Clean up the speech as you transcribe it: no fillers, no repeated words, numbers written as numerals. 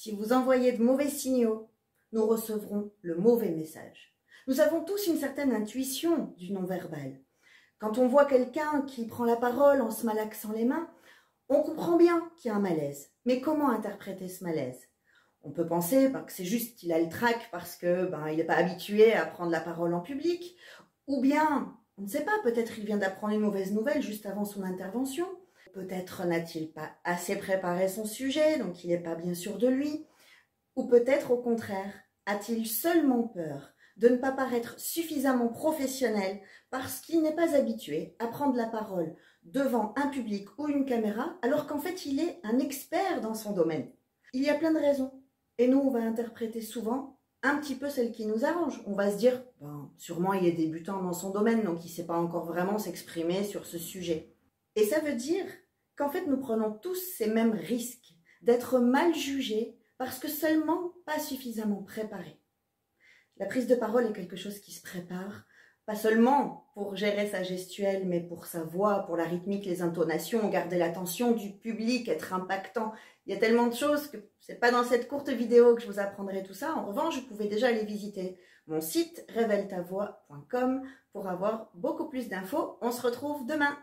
Si vous envoyez de mauvais signaux, nous recevrons le mauvais message. Nous avons tous une certaine intuition du non-verbal. Quand on voit quelqu'un qui prend la parole en se malaxant les mains, on comprend bien qu'il y a un malaise. Mais comment interpréter ce malaise? On peut penser que c'est juste qu'il a le trac parce que il n'est pas habitué à prendre la parole en public. Ou bien, on ne sait pas, peut-être il vient d'apprendre une mauvaise nouvelle juste avant son intervention. Peut-être n'a-t-il pas assez préparé son sujet, donc il n'est pas bien sûr de lui. Ou peut-être au contraire, a-t-il seulement peur de ne pas paraître suffisamment professionnel parce qu'il n'est pas habitué à prendre la parole devant un public ou une caméra, alors qu'en fait il est un expert dans son domaine. Il y a plein de raisons. Et nous, on va interpréter souvent un petit peu celle qui nous arrange. On va se dire, sûrement il est débutant dans son domaine, donc il ne sait pas encore vraiment s'exprimer sur ce sujet. Et ça veut dire qu'en fait, nous prenons tous ces mêmes risques d'être mal jugés parce que seulement pas suffisamment préparés. La prise de parole est quelque chose qui se prépare, pas seulement pour gérer sa gestuelle, mais pour sa voix, pour la rythmique, les intonations, garder l'attention du public, être impactant. Il y a tellement de choses que c'est pas dans cette courte vidéo que je vous apprendrai tout ça. En revanche, vous pouvez déjà aller visiter mon site révèletavoix.com pour avoir beaucoup plus d'infos. On se retrouve demain.